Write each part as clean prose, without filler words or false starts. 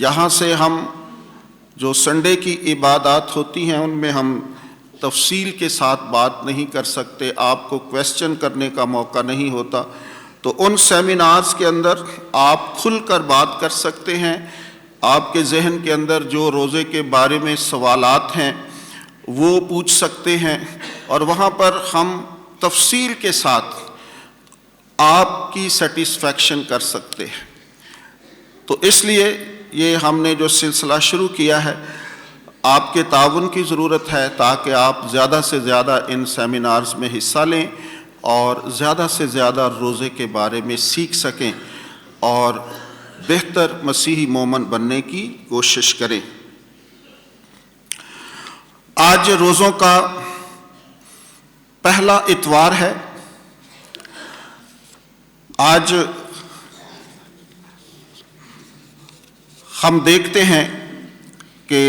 یہاں سے ہم جو سنڈے کی عبادات ہوتی ہیں ان میں ہم تفصیل کے ساتھ بات نہیں کر سکتے، آپ کو کویسچن کرنے کا موقع نہیں ہوتا، تو ان سیمینارز کے اندر آپ کھل کر بات کر سکتے ہیں، آپ کے ذہن کے اندر جو روزے کے بارے میں سوالات ہیں وہ پوچھ سکتے ہیں، اور وہاں پر ہم تفصیل کے ساتھ آپ کی سیٹسفیکشن کر سکتے ہیں۔ تو اس لیے یہ ہم نے جو سلسلہ شروع کیا ہے، آپ کے تعاون کی ضرورت ہے تاکہ آپ زیادہ سے زیادہ ان سیمینارز میں حصہ لیں اور زیادہ سے زیادہ روزے کے بارے میں سیکھ سکیں اور بہتر مسیحی مومن بننے کی کوشش کریں۔ آج روزوں کا پہلا اتوار ہے۔ آج ہم دیکھتے ہیں کہ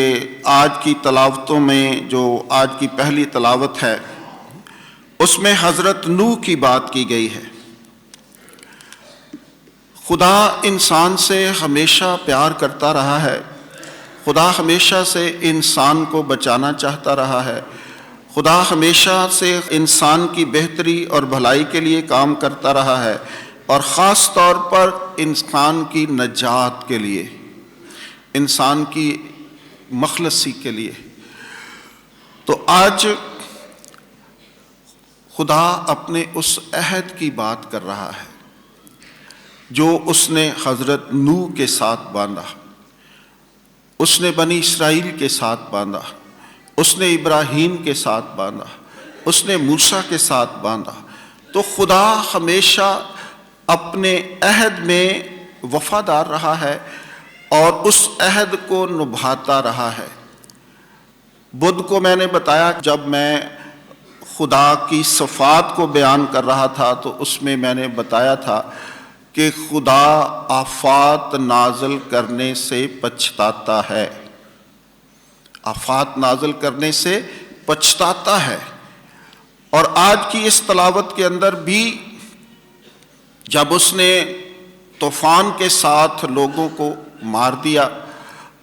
آج کی تلاوتوں میں جو آج کی پہلی تلاوت ہے اس میں حضرت نوح کی بات کی گئی ہے۔ خدا انسان سے ہمیشہ پیار کرتا رہا ہے، خدا ہمیشہ سے انسان کو بچانا چاہتا رہا ہے، خدا ہمیشہ سے انسان کی بہتری اور بھلائی کے لیے کام کرتا رہا ہے، اور خاص طور پر انسان کی نجات کے لیے، انسان کی مخلصی کے لیے۔ تو آج خدا اپنے اس عہد کی بات کر رہا ہے جو اس نے حضرت نوح کے ساتھ باندھا، اس نے بنی اسرائیل کے ساتھ باندھا، اس نے ابراہیم کے ساتھ باندھا، اس نے موسیٰ کے ساتھ باندھا۔ تو خدا ہمیشہ اپنے عہد میں وفادار رہا ہے اور اس عہد کو نبھاتا رہا ہے۔ بدھ کو میں نے بتایا، جب میں خدا کی صفات کو بیان کر رہا تھا تو اس میں نے بتایا تھا کہ خدا آفات نازل کرنے سے پچھتاتا ہے، آفات نازل کرنے سے پچھتاتا ہے۔ اور آج کی اس تلاوت کے اندر بھی جب اس نے طوفان کے ساتھ لوگوں کو مار دیا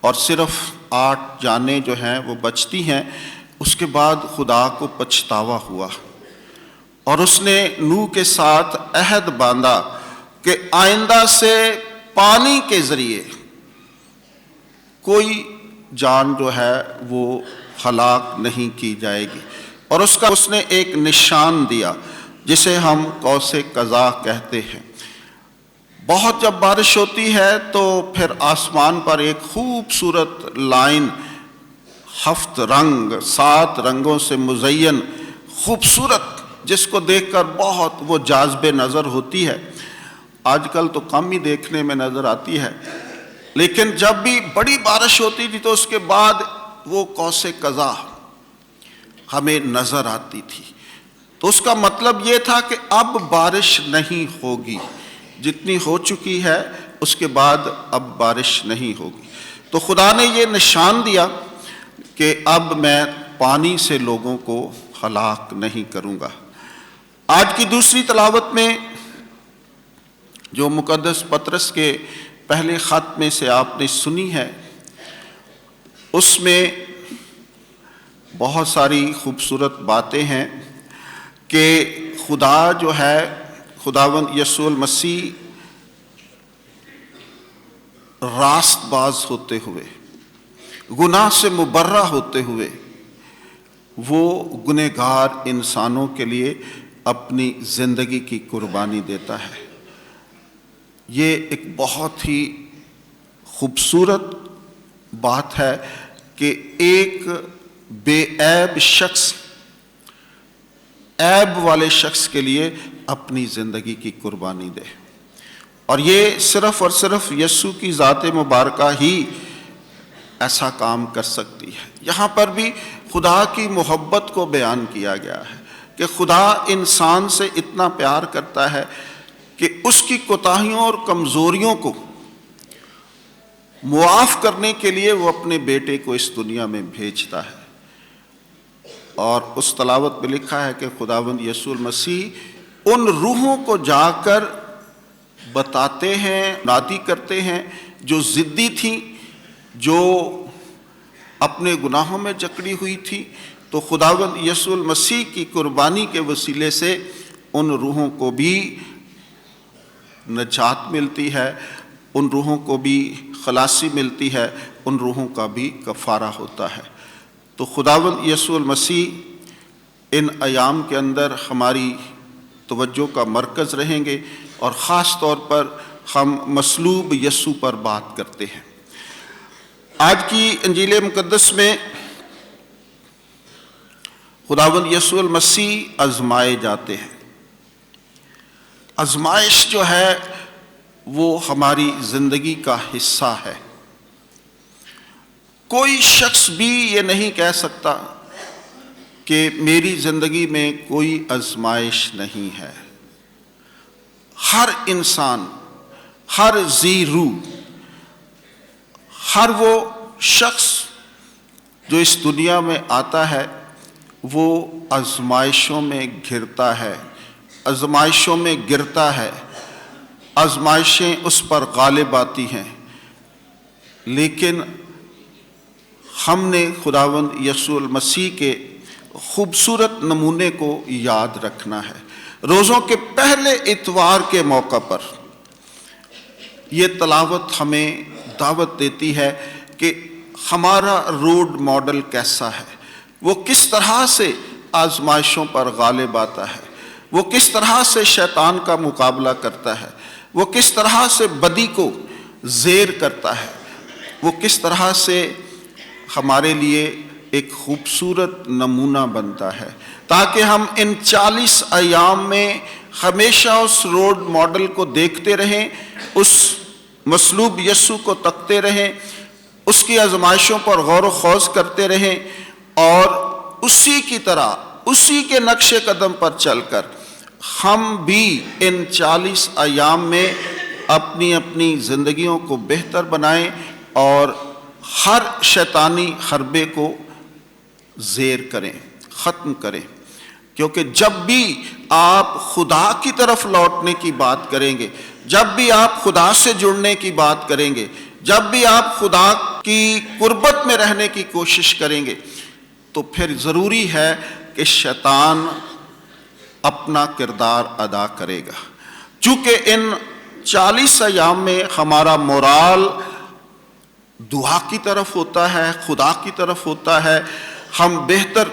اور صرف 8 جانیں جو ہیں وہ بچتی ہیں، اس کے بعد خدا کو پچھتاوا ہوا اور اس نے نوح کے ساتھ عہد باندھا کہ آئندہ سے پانی کے ذریعے کوئی جان جو ہے وہ ہلاک نہیں کی جائے گی، اور اس نے ایک نشان دیا جسے ہم قوس قزح کہتے ہیں۔ بہت جب بارش ہوتی ہے تو پھر آسمان پر ایک خوبصورت لائن، 7 رنگوں سے مزین خوبصورت، جس کو دیکھ کر بہت وہ جاذب نظر ہوتی ہے۔ آج کل تو کم ہی دیکھنے میں نظر آتی ہے، لیکن جب بھی بڑی بارش ہوتی تھی تو اس کے بعد وہ قوس قزح ہمیں نظر آتی تھی۔ تو اس کا مطلب یہ تھا کہ اب بارش نہیں ہوگی، جتنی ہو چکی ہے اس کے بعد اب بارش نہیں ہوگی۔ تو خدا نے یہ نشان دیا کہ اب میں پانی سے لوگوں کو ہلاک نہیں کروں گا۔ آج کی دوسری تلاوت میں جو مقدس پطرس کے پہلے خط میں سے آپ نے سنی ہے، اس میں بہت ساری خوبصورت باتیں ہیں کہ خدا جو ہے، خداوند یسوع المسیح راست باز ہوتے ہوئے، گناہ سے مبرہ ہوتے ہوئے، وہ گنہگار انسانوں کے لیے اپنی زندگی کی قربانی دیتا ہے۔ یہ ایک بہت ہی خوبصورت بات ہے کہ ایک بے عیب شخص، عیب والے شخص کے لیے اپنی زندگی کی قربانی دے، اور یہ صرف اور صرف یسوع کی ذات مبارکہ ہی ایسا کام کر سکتی ہے۔ یہاں پر بھی خدا کی محبت کو بیان کیا گیا ہے کہ خدا انسان سے اتنا پیار کرتا ہے کہ اس کی کوتاہیوں اور کمزوریوں کو معاف کرنے کے لیے وہ اپنے بیٹے کو اس دنیا میں بھیجتا ہے۔ اور اس تلاوت میں لکھا ہے کہ خداوند یسوع المسیح ان روحوں کو جا کر بتاتے ہیں، نادی کرتے ہیں جو ضدی تھیں، جو اپنے گناہوں میں جکڑی ہوئی تھی، تو خداوند یسوع المسیح کی قربانی کے وسیلے سے ان روحوں کو بھی نجات ملتی ہے، ان روحوں کو بھی خلاصی ملتی ہے، ان روحوں کا بھی کفارہ ہوتا ہے۔ تو خداوند یسوع المسیح ان ایام کے اندر ہماری توجہ کا مرکز رہیں گے، اور خاص طور پر ہم مصلوب یسوع پر بات کرتے ہیں۔ آج کی انجیل مقدس میں خداوند یسوع المسیح آزمائے جاتے ہیں۔ آزمائش جو ہے وہ ہماری زندگی کا حصہ ہے۔ کوئی شخص بھی یہ نہیں کہہ سکتا کہ میری زندگی میں کوئی آزمائش نہیں ہے۔ ہر انسان، ہر ذی روح، ہر وہ شخص جو اس دنیا میں آتا ہے وہ آزمائشوں میں گھرتا ہے، آزمائشوں میں گرتا ہے، آزمائشیں اس پر غالب آتی ہیں، لیکن ہم نے خداوند یسوع المسیح کے خوبصورت نمونے کو یاد رکھنا ہے۔ روزوں کے پہلے اتوار کے موقع پر یہ تلاوت ہمیں دعوت دیتی ہے کہ ہمارا روڈ ماڈل کیسا ہے، وہ کس طرح سے آزمائشوں پر غالب آتا ہے، وہ کس طرح سے شیطان کا مقابلہ کرتا ہے، وہ کس طرح سے بدی کو زیر کرتا ہے، وہ کس طرح سے ہمارے لیے ایک خوبصورت نمونہ بنتا ہے، تاکہ ہم ان 40 ایام میں ہمیشہ اس روڈ ماڈل کو دیکھتے رہیں، اس مصلوب یسوع کو تکتے رہیں، اس کی آزمائشوں پر غور و خوض کرتے رہیں، اور اسی کی طرح، اسی کے نقش قدم پر چل کر ہم بھی ان 40 ایام میں اپنی اپنی زندگیوں کو بہتر بنائیں اور ہر شیطانی حربے کو زیر کریں، ختم کریں۔ کیونکہ جب بھی آپ خدا کی طرف لوٹنے کی بات کریں گے، جب بھی آپ خدا سے جڑنے کی بات کریں گے، جب بھی آپ خدا کی قربت میں رہنے کی کوشش کریں گے، تو پھر ضروری ہے کہ شیطان اپنا کردار ادا کرے گا۔ چونکہ ان 40 ایام میں ہمارا مورال دعا کی طرف ہوتا ہے، خدا کی طرف ہوتا ہے، ہم بہتر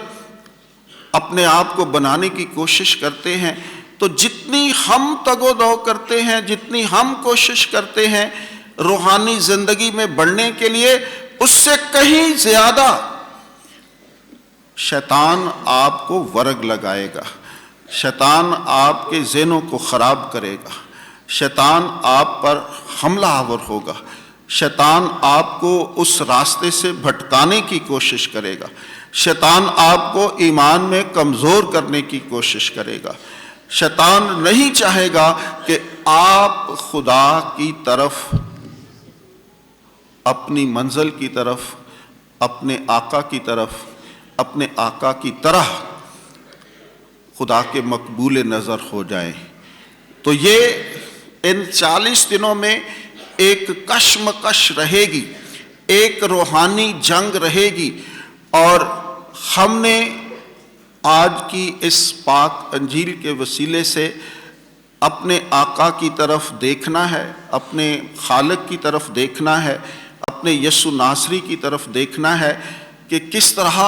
اپنے آپ کو بنانے کی کوشش کرتے ہیں، تو جتنی ہم تگ و دو کرتے ہیں، جتنی ہم کوشش کرتے ہیں روحانی زندگی میں بڑھنے کے لیے، اس سے کہیں زیادہ شیطان آپ کو ورگ لگائے گا، شیطان آپ کے ذہنوں کو خراب کرے گا، شیطان آپ پر حملہ آور ہوگا، شیطان آپ کو اس راستے سے بھٹکانے کی کوشش کرے گا، شیطان آپ کو ایمان میں کمزور کرنے کی کوشش کرے گا۔ شیطان نہیں چاہے گا کہ آپ خدا کی طرف، اپنی منزل کی طرف، اپنے آقا کی طرف، اپنے آقا کی طرح خدا کے مقبول نظر ہو جائیں۔ تو یہ ان 40 دنوں میں ایک کشمکش رہے گی، ایک روحانی جنگ رہے گی، اور ہم نے آج کی اس پاک انجیل کے وسیلے سے اپنے آقا کی طرف دیکھنا ہے، اپنے خالق کی طرف دیکھنا ہے، اپنے یسوع ناصری کی طرف دیکھنا ہے کہ کس طرح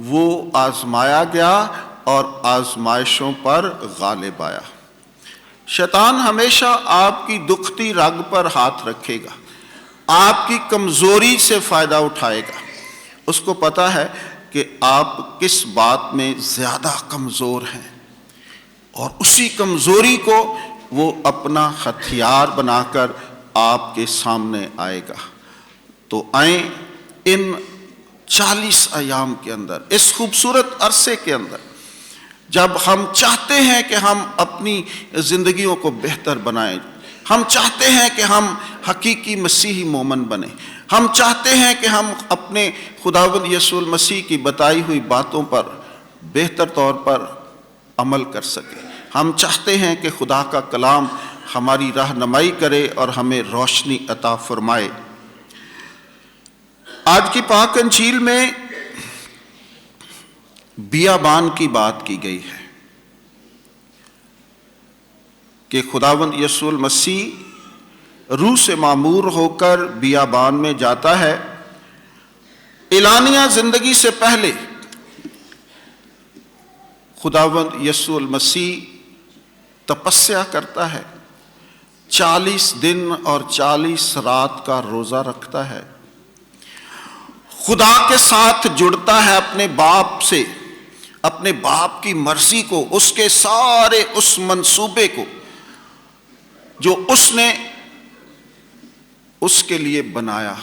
وہ آزمایا گیا اور آزمائشوں پر غالب آیا۔ شیطان ہمیشہ آپ کی دکھتی رگ پر ہاتھ رکھے گا، آپ کی کمزوری سے فائدہ اٹھائے گا۔ اس کو پتہ ہے کہ آپ کس بات میں زیادہ کمزور ہیں، اور اسی کمزوری کو وہ اپنا ہتھیار بنا کر آپ کے سامنے آئے گا۔ تو آئیں ان 40 ایام کے اندر، اس خوبصورت عرصے کے اندر، جب ہم چاہتے ہیں کہ ہم اپنی زندگیوں کو بہتر بنائیں، ہم چاہتے ہیں کہ ہم حقیقی مسیحی مومن بنیں، ہم چاہتے ہیں کہ ہم اپنے خداوند یسوع المسیح کی بتائی ہوئی باتوں پر بہتر طور پر عمل کر سکیں، ہم چاہتے ہیں کہ خدا کا کلام ہماری رہنمائی کرے اور ہمیں روشنی عطا فرمائے، آج کی پاک انجیل میں بیابان کی بات کی گئی ہے کہ خداوند یسوع المسیح روح سے معمور ہو کر بیابان میں جاتا ہے۔ اعلانیہ زندگی سے پہلے خداوند یسوع المسیح تپسیا کرتا ہے، 40 دن اور 40 رات کا روزہ رکھتا ہے، خدا کے ساتھ جڑتا ہے اپنے باپ سے، اپنے باپ کی مرضی کو، اس کے سارے اس منصوبے کو جو اس نے اس کے لیے بنایا،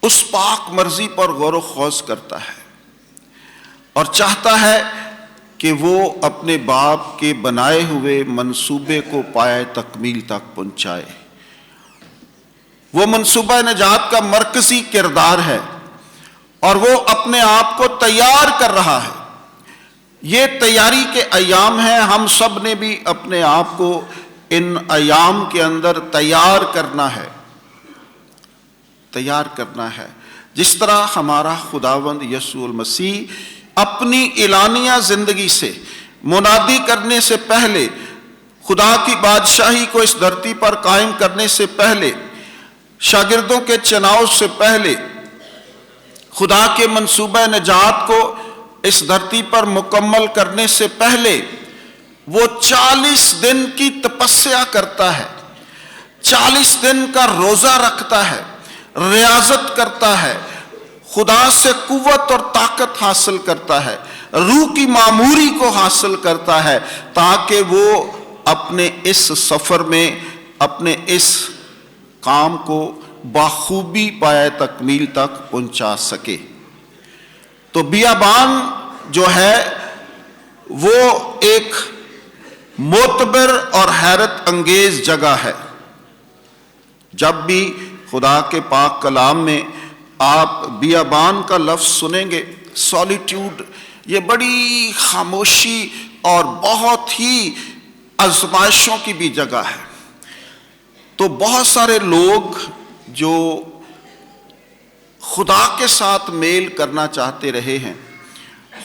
اس پاک مرضی پر غور و خوض کرتا ہے اور چاہتا ہے کہ وہ اپنے باپ کے بنائے ہوئے منصوبے کو پائے تکمیل تک پہنچائے۔ وہ منصوبہ نجات کا مرکزی کردار ہے اور وہ اپنے آپ کو تیار کر رہا ہے۔ یہ تیاری کے ایام ہیں، ہم سب نے بھی اپنے آپ کو ان ایام کے اندر تیار کرنا ہے، جس طرح ہمارا خداوند یسوع المسیح اپنی اعلانیہ زندگی سے منادی کرنے سے پہلے، خدا کی بادشاہی کو اس دھرتی پر قائم کرنے سے پہلے، شاگردوں کے چناؤ سے پہلے، خدا کے منصوبہ نجات کو اس دھرتی پر مکمل کرنے سے پہلے وہ 40 دن کی تپسیا کرتا ہے، 40 دن کا روزہ رکھتا ہے، ریاضت کرتا ہے، خدا سے قوت اور طاقت حاصل کرتا ہے، روح کی معموری کو حاصل کرتا ہے تاکہ وہ اپنے اس سفر میں اپنے اس کام کو بخوبی پائے تکمیل تک پہنچا سکے۔ تو بیابان جو ہے وہ ایک معتبر اور حیرت انگیز جگہ ہے۔ جب بھی خدا کے پاک کلام میں آپ بیابان کا لفظ سنیں گے، سولیٹیوڈ، یہ بڑی خاموشی اور بہت ہی آزمائشوں کی بھی جگہ ہے۔ تو بہت سارے لوگ جو خدا کے ساتھ میل کرنا چاہتے رہے ہیں،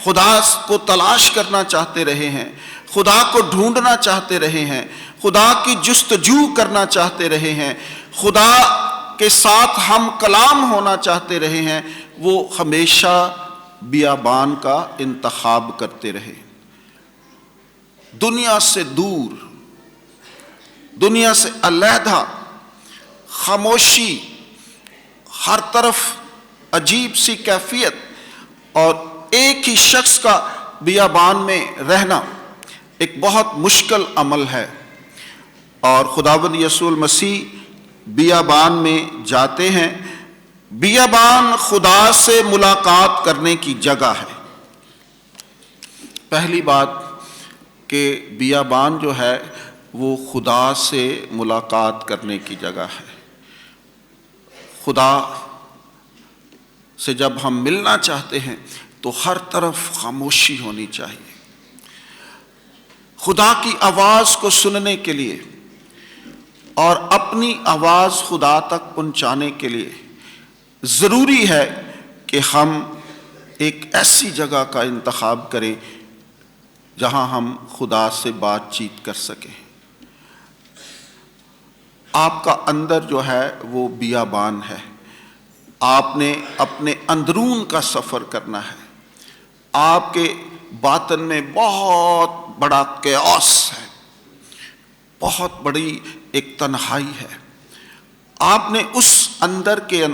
خدا کو تلاش کرنا چاہتے رہے ہیں، خدا کو ڈھونڈنا چاہتے رہے ہیں، خدا کی جستجو کرنا چاہتے رہے ہیں، خدا کے ساتھ ہم کلام ہونا چاہتے رہے ہیں، وہ ہمیشہ بیابان کا انتخاب کرتے رہے۔ دنیا سے دور، دنیا سے علیحدہ، خاموشی، ہر طرف عجیب سی کیفیت، اور ایک ہی شخص کا بیابان میں رہنا ایک بہت مشکل عمل ہے۔ اور خداوند یسوع المسیح بیابان میں جاتے ہیں۔ بیابان خدا سے ملاقات کرنے کی جگہ ہے۔ پہلی بات کہ بیابان جو ہے وہ خدا سے ملاقات کرنے کی جگہ ہے۔ خدا سے جب ہم ملنا چاہتے ہیں تو ہر طرف خاموشی ہونی چاہیے۔ خدا کی آواز کو سننے کے لیے اور اپنی آواز خدا تک پہنچانے کے لیے ضروری ہے کہ ہم ایک ایسی جگہ کا انتخاب کریں جہاں ہم خدا سے بات چیت کر سکیں۔ آپ کا اندر جو ہے وہ بیابان ہے۔ آپ نے اپنے اندرون کا سفر کرنا ہے۔ آپ کے باطن میں بہت بڑا کیاس ہے، بہت بڑی ایک تنہائی ہے۔ آپ نے اس اندر کے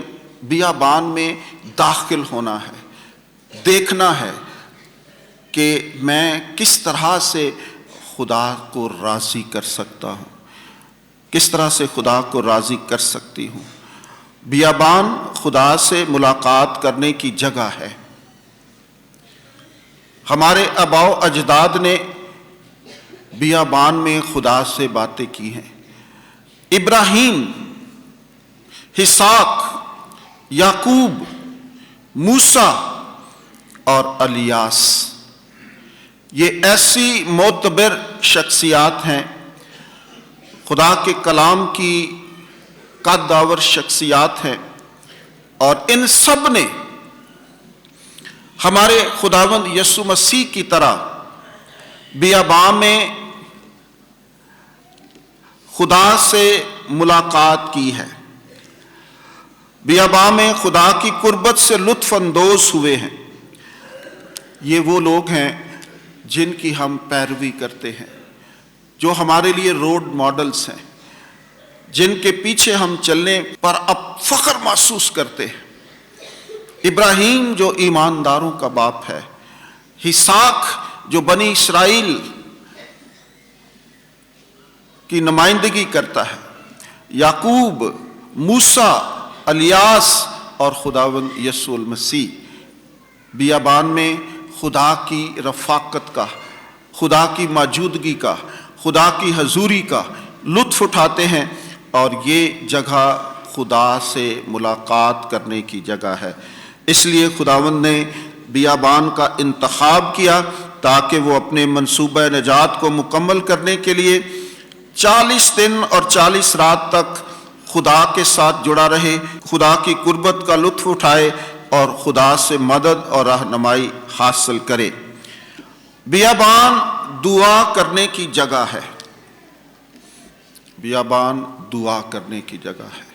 بیابان میں داخل ہونا ہے، دیکھنا ہے کہ میں کس طرح سے خدا کو راضی کر سکتا ہوں، کس طرح سے خدا کو راضی کر سکتی ہوں۔ بیابان خدا سے ملاقات کرنے کی جگہ ہے۔ ہمارے آباء و اجداد نے بیابان میں خدا سے باتیں کی ہیں۔ ابراہیم، اسحاق، یعقوب، موسیٰ اور الیاس، یہ ایسی معتبر شخصیات ہیں، خدا کے کلام کی قد آور شخصیات ہیں، اور ان سب نے ہمارے خداوند یسوع مسیح کی طرح بیاباں میں خدا سے ملاقات کی ہے، بیاباں میں خدا کی قربت سے لطف اندوز ہوئے ہیں۔ یہ وہ لوگ ہیں جن کی ہم پیروی کرتے ہیں، جو ہمارے لیے رول ماڈلز ہیں، جن کے پیچھے ہم چلنے پر اب فخر محسوس کرتے ہیں۔ ابراہیم جو ایمانداروں کا باپ ہے، اسحاق جو بنی اسرائیل کی نمائندگی کرتا ہے، یعقوب، موسیٰ، الیاس اور خداوند یسوع المسیح بیابان میں خدا کی رفاقت کا، خدا کی موجودگی کا، خدا کی حضوری کا لطف اٹھاتے ہیں، اور یہ جگہ خدا سے ملاقات کرنے کی جگہ ہے۔ اس لیے خداوند نے بیابان کا انتخاب کیا تاکہ وہ اپنے منصوبہ نجات کو مکمل کرنے کے لیے 40 دن اور 40 رات تک خدا کے ساتھ جڑا رہے، خدا کی قربت کا لطف اٹھائے اور خدا سے مدد اور رہنمائی حاصل کرے۔ بیابان دعا کرنے کی جگہ ہے، بیابان دعا کرنے کی جگہ ہے۔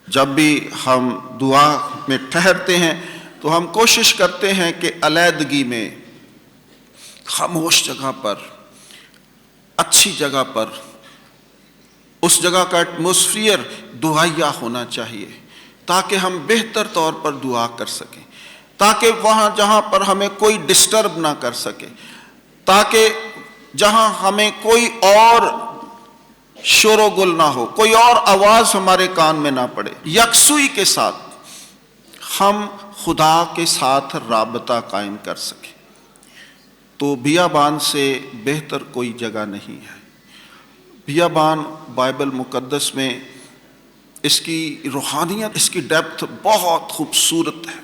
جب بھی ہم دعا میں ٹھہرتے ہیں تو ہم کوشش کرتے ہیں کہ علیحدگی میں، خاموش جگہ پر، اچھی جگہ پر، اس جگہ کا ایٹماسفیئر دعائیا ہونا چاہیے تاکہ ہم بہتر طور پر دعا کر سکیں، تاکہ وہاں جہاں پر ہمیں کوئی ڈسٹرب نہ کر سکے، تاکہ جہاں ہمیں کوئی اور شور و گل نہ ہو، کوئی اور آواز ہمارے کان میں نہ پڑے، یکسوئی کے ساتھ ہم خدا کے ساتھ رابطہ قائم کر سکیں۔ تو بیابان سے بہتر کوئی جگہ نہیں ہے۔ بیابان بائبل مقدس میں اس کی روحانیت، اس کی ڈیپتھ بہت خوبصورت ہے۔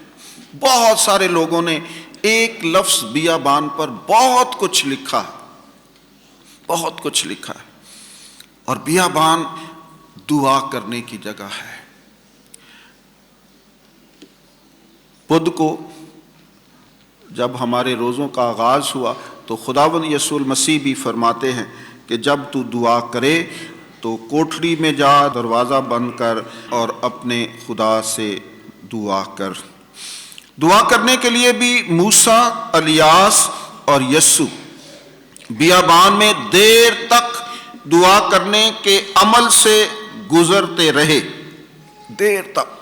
بہت سارے لوگوں نے ایک لفظ بیابان پر بہت کچھ لکھا ہے، بہت کچھ لکھا ہے۔ اور بیابان دعا کرنے کی جگہ ہے۔ بدھ کو جب ہمارے روزوں کا آغاز ہوا تو خداوند یسوع المسیح بھی فرماتے ہیں کہ جب تو دعا کرے تو کوٹھڑی میں جا، دروازہ بند کر اور اپنے خدا سے دعا کر۔ دعا کرنے کے لیے بھی موسیٰ، الیاس اور یسوع بیابان میں دیر تک دعا کرنے کے عمل سے گزرتے رہے، دیر تک۔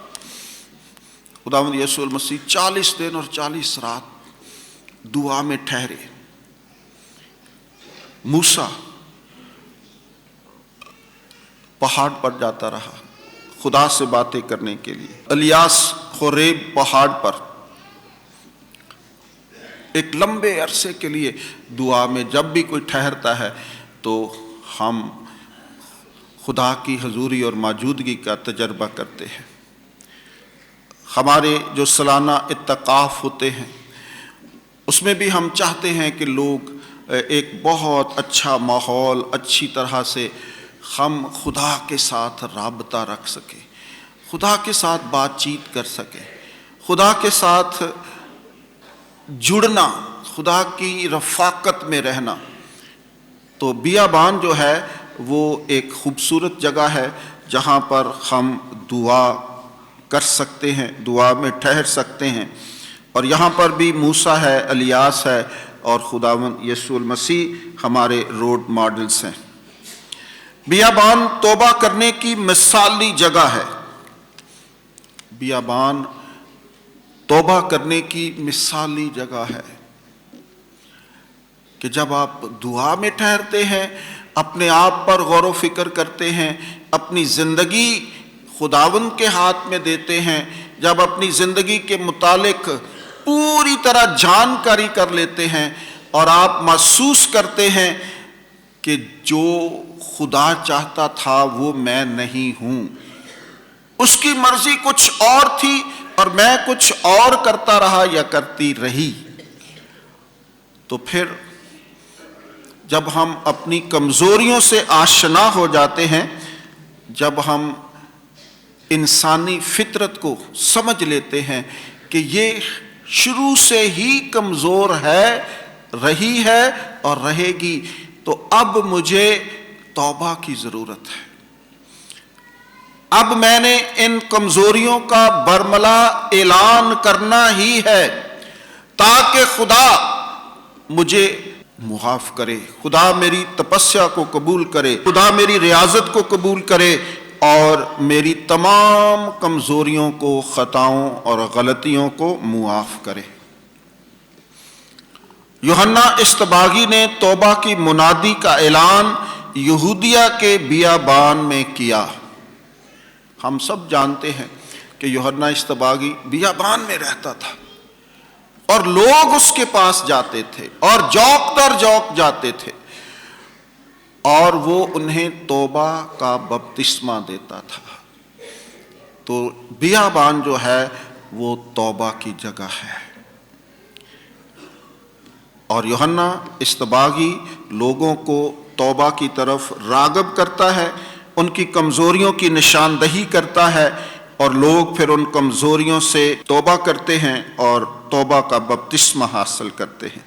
خداوند یسوع المسیح 40 دن اور 40 رات دعا میں ٹھہرے۔ موسیٰ پہاڑ پر جاتا رہا خدا سے باتیں کرنے کے لیے، الیاس خوریب پہاڑ پر ایک لمبے عرصے کے لیے دعا میں۔ جب بھی کوئی ٹھہرتا ہے تو ہم خدا کی حضوری اور موجودگی کا تجربہ کرتے ہیں۔ ہمارے جو سالانہ اعتکاف ہوتے ہیں اس میں بھی ہم چاہتے ہیں کہ لوگ ایک بہت اچھا ماحول، اچھی طرح سے ہم خدا کے ساتھ رابطہ رکھ سکیں، خدا کے ساتھ بات چیت کر سکیں، خدا کے ساتھ جڑنا، خدا کی رفاقت میں رہنا۔ تو بیابان جو ہے وہ ایک خوبصورت جگہ ہے جہاں پر ہم دعا کر سکتے ہیں، دعا میں ٹھہر سکتے ہیں۔ اور یہاں پر بھی موسیٰ ہے، الیاس ہے اور خداوند یسوع المسیح ہمارے رول ماڈلز ہیں۔ بیابان توبہ کرنے کی مثالی جگہ ہے، بیابان توبہ کرنے کی مثالی جگہ ہے کہ جب آپ دعا میں ٹھہرتے ہیں، اپنے آپ پر غور و فکر کرتے ہیں، اپنی زندگی خداوند کے ہاتھ میں دیتے ہیں، جب اپنی زندگی کے متعلق پوری طرح جانکاری کر لیتے ہیں اور آپ محسوس کرتے ہیں کہ جو خدا چاہتا تھا وہ میں نہیں ہوں، اس کی مرضی کچھ اور تھی اور میں کچھ اور کرتا رہا یا کرتی رہی، تو پھر جب ہم اپنی کمزوریوں سے آشنا ہو جاتے ہیں، جب ہم انسانی فطرت کو سمجھ لیتے ہیں کہ یہ شروع سے ہی کمزور ہے، رہی ہے اور رہے گی، تو اب مجھے توبہ کی ضرورت ہے۔ اب میں نے ان کمزوریوں کا برملا اعلان کرنا ہی ہے تاکہ خدا مجھے معاف کرے، خدا میری تپسیا کو قبول کرے، خدا میری ریاضت کو قبول کرے اور میری تمام کمزوریوں کو، خطاؤں اور غلطیوں کو معاف کرے۔ یوحنا اصطباغی نے توبہ کی منادی کا اعلان یہودیہ کے بیابان میں کیا۔ ہم سب جانتے ہیں کہ یوحنا اصطباغی بیابان میں رہتا تھا اور لوگ اس کے پاس جاتے تھے اور جوق در جوق جاتے تھے اور وہ انہیں توبہ کا بپتسمہ دیتا تھا۔ تو بیابان جو ہے وہ توبہ کی جگہ ہے، اور یوحنا اصطباغی لوگوں کو توبہ کی طرف راغب کرتا ہے، ان کی کمزوریوں کی نشاندہی کرتا ہے، اور لوگ پھر ان کمزوریوں سے توبہ کرتے ہیں اور توبہ کا بپتسمہ حاصل کرتے ہیں۔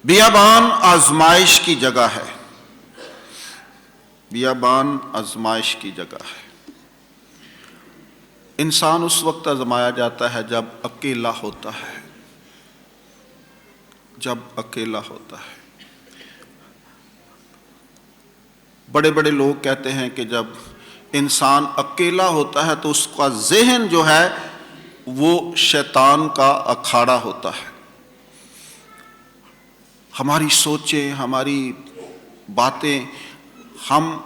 بیابان آزمائش کی جگہ ہے، بیابان آزمائش کی جگہ ہے۔ انسان اس وقت آزمایا جاتا ہے جب اکیلا ہوتا ہے، جب اکیلا ہوتا ہے۔ بڑے بڑے لوگ کہتے ہیں کہ جب انسان اکیلا ہوتا ہے تو اس کا ذہن جو ہے وہ شیطان کا اکھاڑا ہوتا ہے۔ ہماری سوچیں، ہماری باتیں، ہم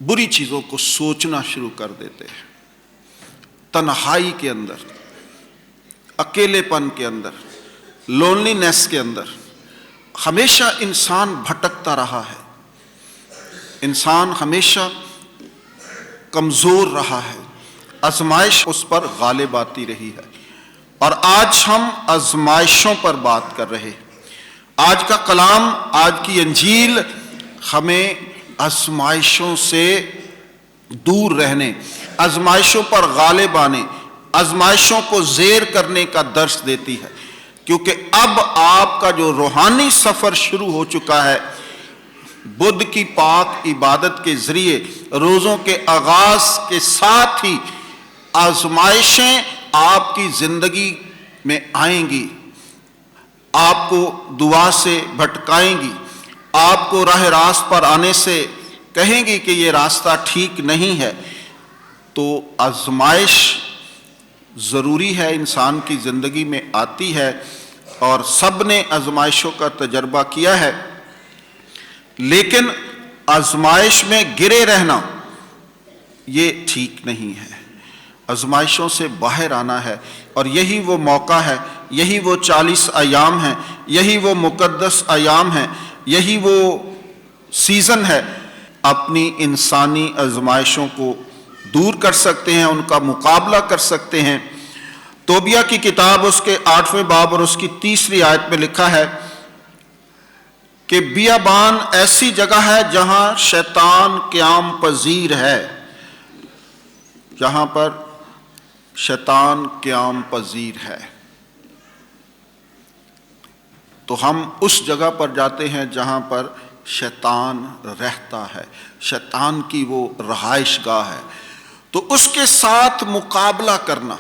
بری چیزوں کو سوچنا شروع کر دیتے ہیں۔ تنہائی کے اندر، اکیلے پن کے اندر، لونلی نیس کے اندر ہمیشہ انسان بھٹکتا رہا ہے، انسان ہمیشہ کمزور رہا ہے، آزمائش اس پر غالب آتی رہی ہے۔ اور آج ہم آزمائشوں پر بات کر رہے ہیں۔ آج کا کلام، آج کی انجیل ہمیں آزمائشوں سے دور رہنے، آزمائشوں پر غالب آنے، آزمائشوں کو زیر کرنے کا درس دیتی ہے، کیونکہ اب آپ کا جو روحانی سفر شروع ہو چکا ہے، بدھ کی پاک عبادت کے ذریعے روزوں کے آغاز کے ساتھ ہی آزمائشیں آپ کی زندگی میں آئیں گی، آپ کو دعا سے بھٹکائیں گی، آپ کو راہ راست پر آنے سے کہیں گی کہ یہ راستہ ٹھیک نہیں ہے۔ تو آزمائش ضروری ہے، انسان کی زندگی میں آتی ہے، اور سب نے آزمائشوں کا تجربہ کیا ہے، لیکن آزمائش میں گرے رہنا یہ ٹھیک نہیں ہے۔ آزمائشوں سے باہر آنا ہے، اور یہی وہ موقع ہے، یہی وہ 40 ایام ہیں، یہی وہ مقدس ایام ہیں، یہی وہ سیزن ہے۔ اپنی انسانی آزمائشوں کو دور کر سکتے ہیں، ان کا مقابلہ کر سکتے ہیں۔ توبیہ کی کتاب اس کے 8ویں باب اور اس کی 3 آیت میں لکھا ہے کہ بیابان ایسی جگہ ہے جہاں شیطان قیام پذیر ہے، جہاں پر شیطان قیام پذیر ہے۔ تو ہم اس جگہ پر جاتے ہیں جہاں پر شیطان رہتا ہے، شیطان کی وہ رہائش گاہ ہے۔ تو اس کے ساتھ مقابلہ کرنا،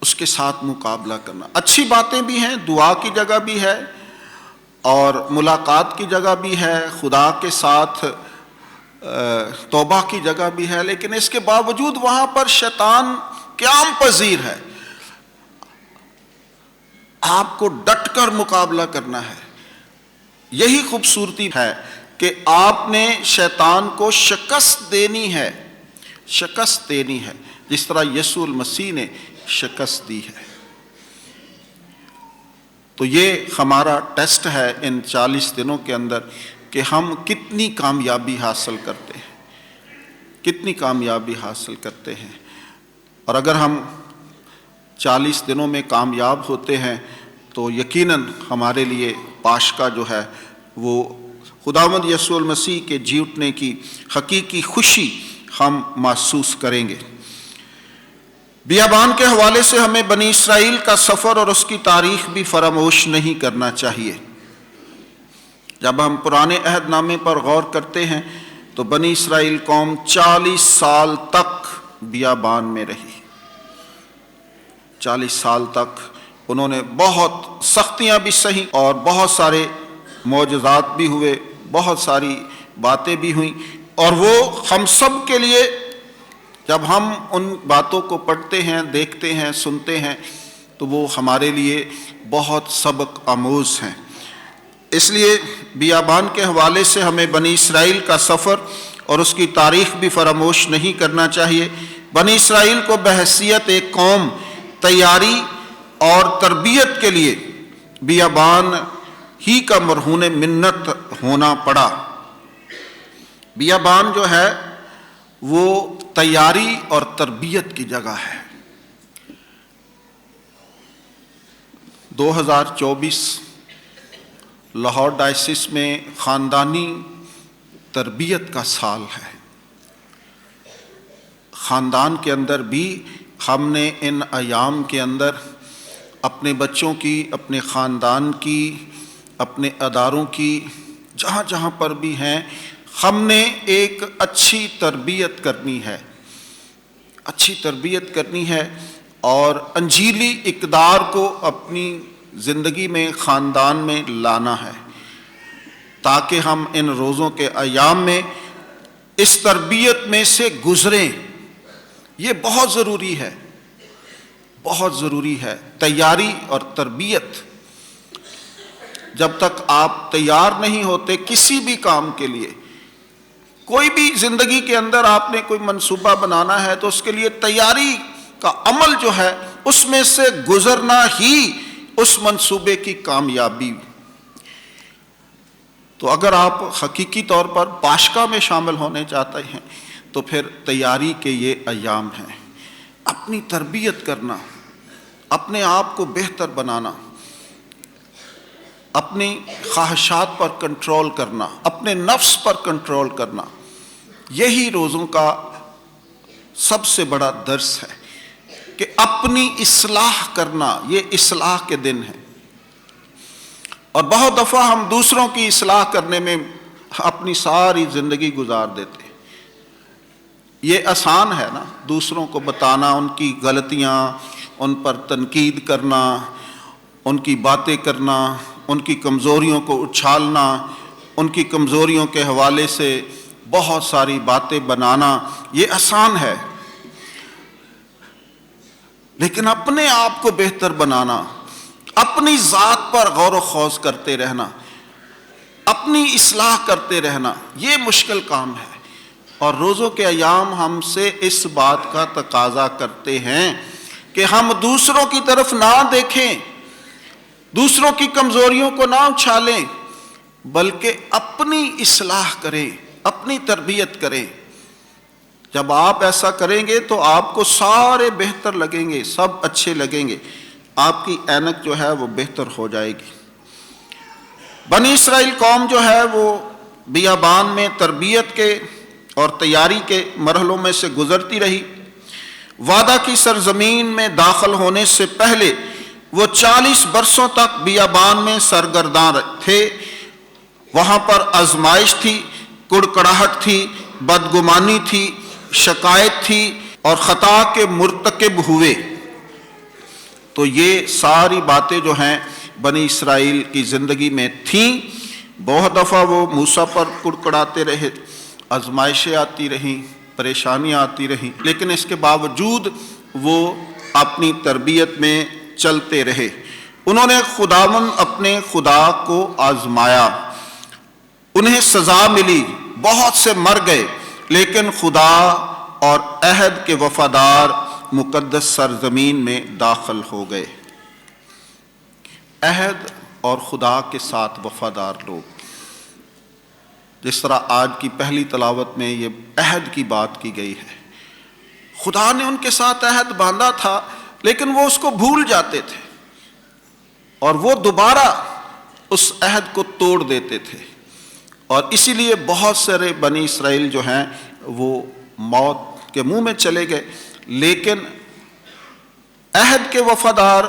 اس کے ساتھ مقابلہ کرنا، اچھی باتیں بھی ہیں، دعا کی جگہ بھی ہے اور ملاقات کی جگہ بھی ہے، خدا کے ساتھ توبہ کی جگہ بھی ہے، لیکن اس کے باوجود وہاں پر شیطان قیام پذیر ہے۔ آپ کو ڈٹ کر مقابلہ کرنا ہے۔ یہی خوبصورتی ہے کہ آپ نے شیطان کو شکست دینی ہے، شکست دینی ہے، جس طرح یسوع المسیح نے شکست دی ہے۔ تو یہ ہمارا ٹیسٹ ہے ان 40 دنوں کے اندر کہ ہم کتنی کامیابی حاصل کرتے ہیں، کتنی کامیابی حاصل کرتے ہیں۔ اور اگر ہم 40 دنوں میں کامیاب ہوتے ہیں تو یقیناً ہمارے لیے پاشکا جو ہے وہ خداوند یسوع المسیح کے جی اٹھنے کی حقیقی خوشی ہم محسوس کریں گے۔ بیابان کے حوالے سے ہمیں بنی اسرائیل کا سفر اور اس کی تاریخ بھی فراموش نہیں کرنا چاہیے۔ جب ہم پرانے عہد نامے پر غور کرتے ہیں تو بنی اسرائیل قوم 40 سال تک بیابان میں رہی۔ 40 سال تک انہوں نے بہت سختیاں بھی سہی اور بہت سارے معجزات بھی ہوئے، بہت ساری باتیں بھی ہوئیں، اور وہ ہم سب کے لیے جب ہم ان باتوں کو پڑھتے ہیں، دیکھتے ہیں، سنتے ہیں تو وہ ہمارے لیے بہت سبق آموز ہیں۔ اس لیے بیابان کے حوالے سے ہمیں بنی اسرائیل کا سفر اور اس کی تاریخ بھی فراموش نہیں کرنا چاہیے۔ بنی اسرائیل کو بحیثیت ایک قوم تیاری اور تربیت کے لیے بیابان ہی کا مرہون منت ہونا پڑا۔ بیابان جو ہے وہ تیاری اور تربیت کی جگہ ہے۔ 2024 لاہور ڈائسس میں خاندانی تربیت کا سال ہے۔ خاندان کے اندر بھی ہم نے ان ایام کے اندر اپنے بچوں کی، اپنے خاندان کی، اپنے اداروں کی، جہاں جہاں پر بھی ہیں، ہم نے ایک اچھی تربیت کرنی ہے، اچھی تربیت کرنی ہے اور انجیلی اقدار کو اپنی زندگی میں، خاندان میں لانا ہے، تاکہ ہم ان روزوں کے ایام میں اس تربیت میں سے گزریں۔ یہ بہت ضروری ہے، بہت ضروری ہے، تیاری اور تربیت۔ جب تک آپ تیار نہیں ہوتے کسی بھی کام کے لیے، کوئی بھی زندگی کے اندر آپ نے کوئی منصوبہ بنانا ہے تو اس کے لیے تیاری کا عمل جو ہے اس میں سے گزرنا ہی اس منصوبے کی کامیابی۔ تو اگر آپ حقیقی طور پر باشگاہ میں شامل ہونے چاہتے ہیں تو پھر تیاری کے یہ ایام ہیں۔ اپنی تربیت کرنا، اپنے آپ کو بہتر بنانا، اپنی خواہشات پر کنٹرول کرنا، اپنے نفس پر کنٹرول کرنا، یہی روزوں کا سب سے بڑا درس ہے کہ اپنی اصلاح کرنا۔ یہ اصلاح کے دن ہیں، اور بہت دفعہ ہم دوسروں کی اصلاح کرنے میں اپنی ساری زندگی گزار دیتے ہیں۔ یہ آسان ہے نا، دوسروں کو بتانا، ان کی غلطیاں، ان پر تنقید کرنا، ان کی باتیں کرنا، ان کی کمزوریوں کو اچھالنا، ان کی کمزوریوں کے حوالے سے بہت ساری باتیں بنانا، یہ آسان ہے۔ لیکن اپنے آپ کو بہتر بنانا، اپنی ذات پر غور و خوض کرتے رہنا، اپنی اصلاح کرتے رہنا، یہ مشکل کام ہے۔ اور روزوں کے ایام ہم سے اس بات کا تقاضا کرتے ہیں کہ ہم دوسروں کی طرف نہ دیکھیں، دوسروں کی کمزوریوں کو نہ اچھالیں، بلکہ اپنی اصلاح کریں، اپنی تربیت کریں۔ جب آپ ایسا کریں گے تو آپ کو سارے بہتر لگیں گے، سب اچھے لگیں گے، آپ کی اینک جو ہے وہ بہتر ہو جائے گی۔ بنی اسرائیل قوم جو ہے وہ بیابان میں تربیت کے اور تیاری کے مرحلوں میں سے گزرتی رہی۔ وعدہ کی سرزمین میں داخل ہونے سے پہلے وہ 40 برسوں تک بیابان میں سرگرداں تھے۔ وہاں پر آزمائش تھی، کڑکڑاہٹ تھی، بدگمانی تھی، شکایت تھی اور خطا کے مرتکب ہوئے۔ تو یہ ساری باتیں جو ہیں بنی اسرائیل کی زندگی میں تھیں۔ بہت دفعہ وہ موسیٰ پر کڑکڑاتے رہے، آزمائشیں آتی رہیں، پریشانیاں آتی رہیں، لیکن اس کے باوجود وہ اپنی تربیت میں چلتے رہے۔ انہوں نے خداوند اپنے خدا کو آزمایا، انہیں سزا ملی، بہت سے مر گئے، لیکن خدا اور عہد کے وفادار مقدس سرزمین میں داخل ہو گئے۔ عہد اور خدا کے ساتھ وفادار لوگ، جس طرح آج کی پہلی تلاوت میں یہ عہد کی بات کی گئی ہے۔ خدا نے ان کے ساتھ عہد باندھا تھا، لیکن وہ اس کو بھول جاتے تھے اور وہ دوبارہ اس عہد کو توڑ دیتے تھے، اور اسی لیے بہت سارے بنی اسرائیل جو ہیں وہ موت کے منہ میں چلے گئے، لیکن عہد کے وفادار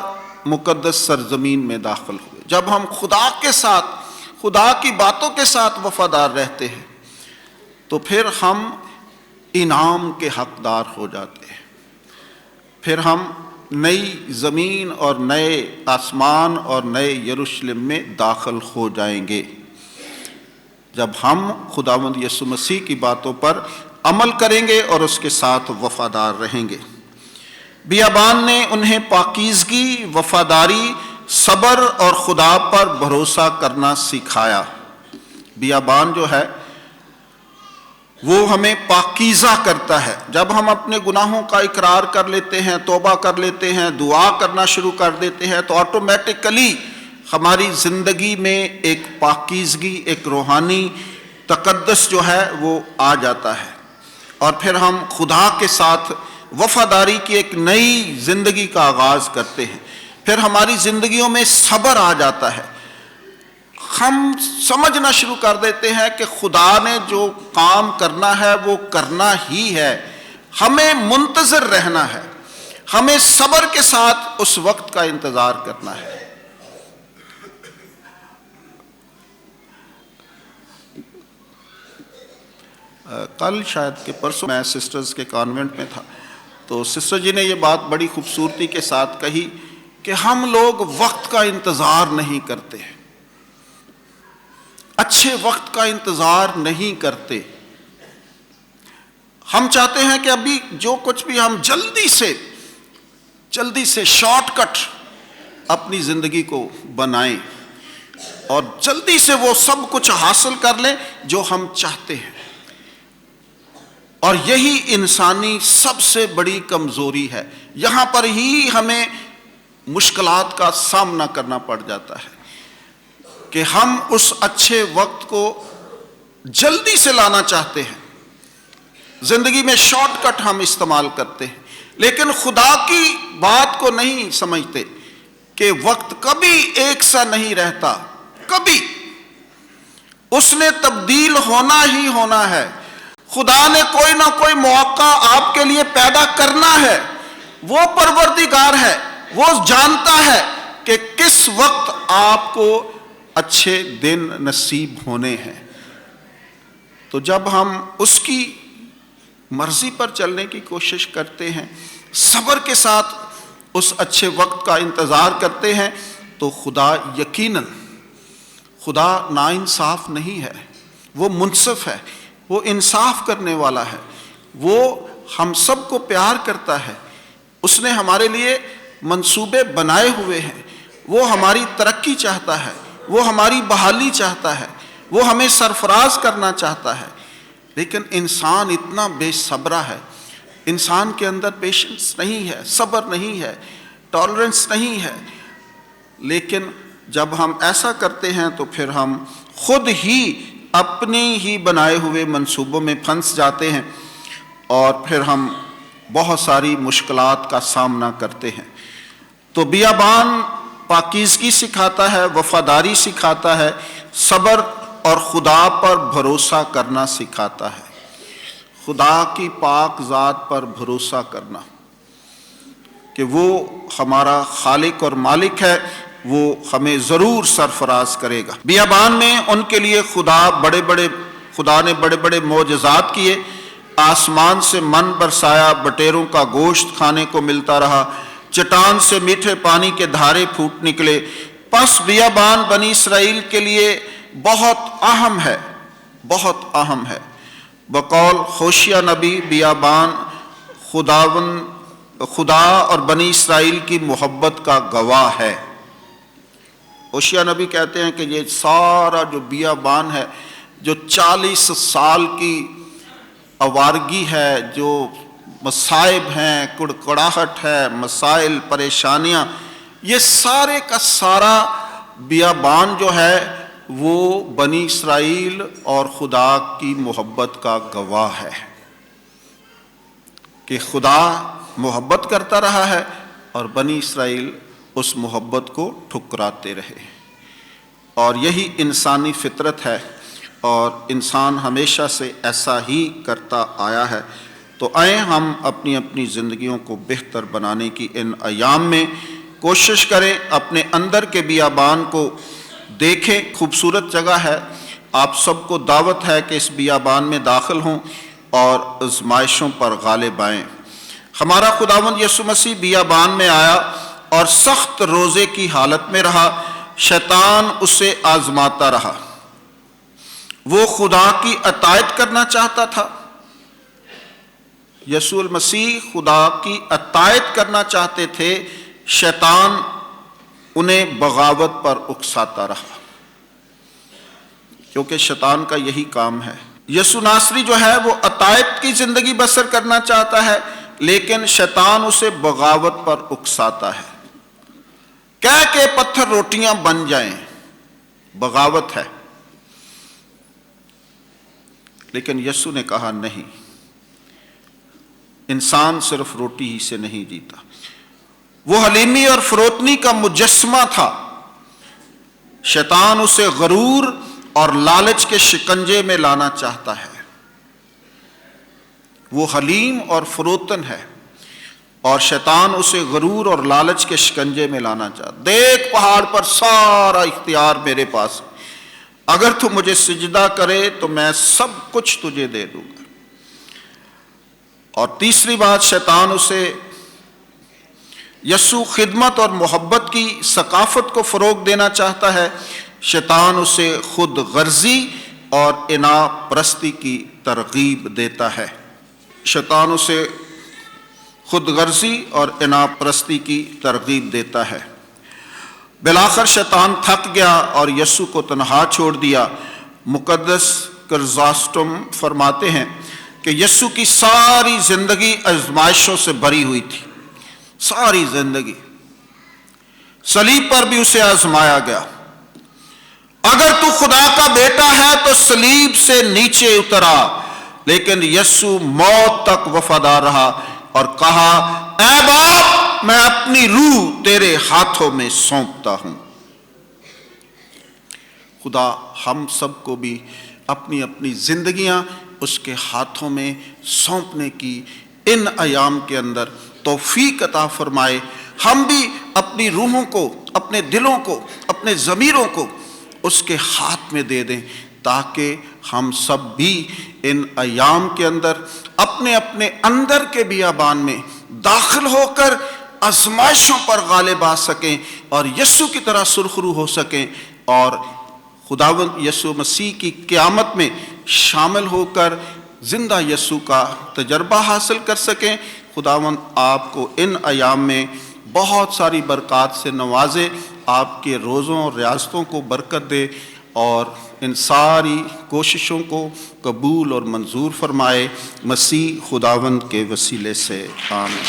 مقدس سرزمین میں داخل ہوئے۔ جب ہم خدا کے ساتھ، خدا کی باتوں کے ساتھ وفادار رہتے ہیں تو پھر ہم انعام کے حقدار ہو جاتے ہیں، پھر ہم نئی زمین اور نئے آسمان اور نئے یروشلم میں داخل ہو جائیں گے جب ہم خداوند یسوع مسیح کی باتوں پر عمل کریں گے اور اس کے ساتھ وفادار رہیں گے۔ بیابان نے انہیں پاکیزگی، وفاداری، صبر اور خدا پر بھروسہ کرنا سکھایا۔ بیابان جو ہے وہ ہمیں پاکیزہ کرتا ہے۔ جب ہم اپنے گناہوں کا اقرار کر لیتے ہیں، توبہ کر لیتے ہیں، دعا کرنا شروع کر دیتے ہیں تو آٹومیٹکلی ہماری زندگی میں ایک پاکیزگی، ایک روحانی تقدس جو ہے وہ آ جاتا ہے، اور پھر ہم خدا کے ساتھ وفاداری کی ایک نئی زندگی کا آغاز کرتے ہیں۔ پھر ہماری زندگیوں میں صبر آ جاتا ہے، ہم سمجھنا شروع کر دیتے ہیں کہ خدا نے جو کام کرنا ہے وہ کرنا ہی ہے، ہمیں منتظر رہنا ہے، ہمیں صبر کے ساتھ اس وقت کا انتظار کرنا ہے۔ کل شاید کہ پرسوں میں سسٹرز کے کانوینٹ میں تھا، تو سسٹر جی نے یہ بات بڑی خوبصورتی کے ساتھ کہی کہ ہم لوگ وقت کا انتظار نہیں کرتے، اچھے وقت کا انتظار نہیں کرتے۔ ہم چاہتے ہیں کہ ابھی جو کچھ بھی ہم جلدی سے شارٹ کٹ اپنی زندگی کو بنائیں اور جلدی سے وہ سب کچھ حاصل کر لیں جو ہم چاہتے ہیں، اور یہی انسانی سب سے بڑی کمزوری ہے۔ یہاں پر ہی ہمیں مشکلات کا سامنا کرنا پڑ جاتا ہے کہ ہم اس اچھے وقت کو جلدی سے لانا چاہتے ہیں، زندگی میں شارٹ کٹ ہم استعمال کرتے ہیں، لیکن خدا کی بات کو نہیں سمجھتے کہ وقت کبھی ایک سا نہیں رہتا، کبھی اس نے تبدیل ہونا ہی ہونا ہے۔ خدا نے کوئی نہ کوئی موقع آپ کے لیے پیدا کرنا ہے، وہ پروردگار ہے، وہ جانتا ہے کہ کس وقت آپ کو اچھے دن نصیب ہونے ہیں۔ تو جب ہم اس کی مرضی پر چلنے کی کوشش کرتے ہیں، صبر کے ساتھ اس اچھے وقت کا انتظار کرتے ہیں، تو خدا یقیناً، خدا ناانصاف نہیں ہے، وہ منصف ہے، وہ انصاف کرنے والا ہے، وہ ہم سب کو پیار کرتا ہے، اس نے ہمارے لیے منصوبے بنائے ہوئے ہیں، وہ ہماری ترقی چاہتا ہے، وہ ہماری بحالی چاہتا ہے، وہ ہمیں سرفراز کرنا چاہتا ہے، لیکن انسان اتنا بے صبرا ہے، انسان کے اندر پیشنس نہیں ہے، صبر نہیں ہے، ٹالرنس نہیں ہے۔ لیکن جب ہم ایسا کرتے ہیں تو پھر ہم خود ہی اپنے ہی بنائے ہوئے منصوبوں میں پھنس جاتے ہیں، اور پھر ہم بہت ساری مشکلات کا سامنا کرتے ہیں۔ تو بیابان پاکیزگی سکھاتا ہے، وفاداری سکھاتا ہے، صبر اور خدا پر بھروسہ کرنا سکھاتا ہے، خدا کی پاک ذات پر بھروسہ کرنا کہ وہ ہمارا خالق اور مالک ہے، وہ ہمیں ضرور سرفراز کرے گا۔ بیابان میں ان کے لیے خدا نے بڑے بڑے معجزات کیے، آسمان سے من برسایا، بٹیروں کا گوشت کھانے کو ملتا رہا، چٹان سے میٹھے پانی کے دھارے پھوٹ نکلے۔ پس بیابان بنی اسرائیل کے لیے بہت اہم ہے، بہت اہم ہے۔ بقول ہوشیہ نبی بیابان خدا اور بنی اسرائیل کی محبت کا گواہ ہے۔ ہوشیہ نبی کہتے ہیں کہ یہ سارا جو بیابان ہے، جو 40 سال کی آوارگی ہے، جو مصائب ہیں، کڑکڑاہٹ ہے، مسائل، پریشانیاں، یہ سارے کا سارا بیابان جو ہے وہ بنی اسرائیل اور خدا کی محبت کا گواہ ہے کہ خدا محبت کرتا رہا ہے اور بنی اسرائیل اس محبت کو ٹھکراتے رہے۔ اور یہی انسانی فطرت ہے، اور انسان ہمیشہ سے ایسا ہی کرتا آیا ہے۔ تو آئیں ہم اپنی اپنی زندگیوں کو بہتر بنانے کی ان ایام میں کوشش کریں، اپنے اندر کے بیابان کو دیکھیں۔ خوبصورت جگہ ہے، آپ سب کو دعوت ہے کہ اس بیابان میں داخل ہوں اور آزمائشوں پر غالب آئیں۔ ہمارا خداوند یسوع مسیح بیابان میں آیا اور سخت روزے کی حالت میں رہا، شیطان اسے آزماتا رہا۔ وہ خدا کی اطاعت کرنا چاہتا تھا، یسوع المسیح خدا کی اطاعت کرنا چاہتے تھے، شیطان انہیں بغاوت پر اکساتا رہا، کیونکہ شیطان کا یہی کام ہے۔ یسوع ناصری جو ہے وہ اطاعت کی زندگی بسر کرنا چاہتا ہے، لیکن شیطان اسے بغاوت پر اکساتا ہے، کہہ کہ پتھر روٹیاں بن جائیں، بغاوت ہے۔ لیکن یسوع نے کہا نہیں، انسان صرف روٹی ہی سے نہیں جیتا۔ وہ حلیمی اور فروتنی کا مجسمہ تھا، شیطان اسے غرور اور لالچ کے شکنجے میں لانا چاہتا ہے۔ وہ حلیم اور فروتن ہے اور شیطان اسے غرور اور لالچ کے شکنجے میں لانا چاہتا ہے۔ دیکھ، پہاڑ پر سارا اختیار میرے پاس ہے، اگر تو مجھے سجدہ کرے تو میں سب کچھ تجھے دے دوں گا۔ اور تیسری بات، شیطان اسے یسوع خدمت اور محبت کی ثقافت کو فروغ دینا چاہتا ہے، شیطان اسے خود غرضی اور اناء پرستی کی ترغیب دیتا ہے۔ شیطان اسے خود غرضی اور اناء پرستی کی ترغیب دیتا ہے۔ بالآخر شیطان تھک گیا اور یسوع کو تنہا چھوڑ دیا۔ مقدس کرزاسٹم فرماتے ہیں کہ یسوع کی ساری زندگی آزمائشوں سے بھری ہوئی تھی، ساری زندگی۔ صلیب پر بھی اسے آزمایا گیا۔ اگر تو خدا کا بیٹا ہے تو صلیب سے نیچے اترا، لیکن یسوع موت تک وفادار رہا اور کہا، اے باپ، میں اپنی روح تیرے ہاتھوں میں سونپتا ہوں۔ خدا ہم سب کو بھی اپنی اپنی زندگیاں اس کے ہاتھوں میں سونپنے کی ان ایام کے اندر توفیق عطا فرمائے۔ ہم بھی اپنی روحوں کو، اپنے دلوں کو، اپنے ضمیروں کو اس کے ہاتھ میں دے دیں، تاکہ ہم سب بھی ان ایام کے اندر اپنے اپنے اندر کے بیابان میں داخل ہو کر آزمائشوں پر غالب آ سکیں اور یسوع کی طرح سرخرو ہو سکیں، اور خداوند یسوع مسیح کی قیامت میں شامل ہو کر زندہ یسوع کا تجربہ حاصل کر سکیں۔ خداوند آپ کو ان ایام میں بہت ساری برکات سے نوازے، آپ کے روزوں اور ریاستوں کو برکت دے، اور ان ساری کوششوں کو قبول اور منظور فرمائے، مسیح خداوند کے وسیلے سے آمین۔